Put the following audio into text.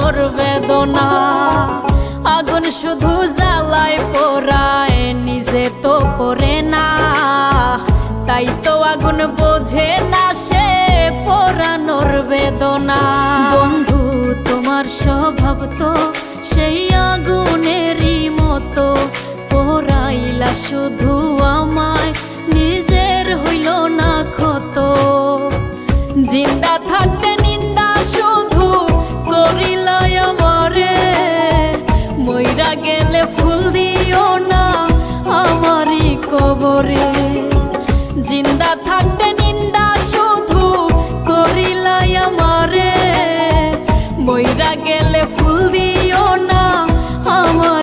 পোড়ানোর বেদনা। আগুন শুধু জ্বালায় পোড়ায়, নিজে তো পড়ে না, তাই তো আগুন বোঝে না সে পোড়ানোর বেদনা। বন্ধু তোমার স্বভাব তো সেই আগুনেরই মতো, পোড়াইলা শুধু আমায়, নিজের হইল না ক্ষত। জিন্দা থাকতে নিন্দা শুধু করিলাই আমারে, মইরা গেলে ফুল দিও না আমারই কবরে। জিন্দা থাকতে নিন্দা শুধু করিলাই আমারে, মইরা গেলে ফুল দিও না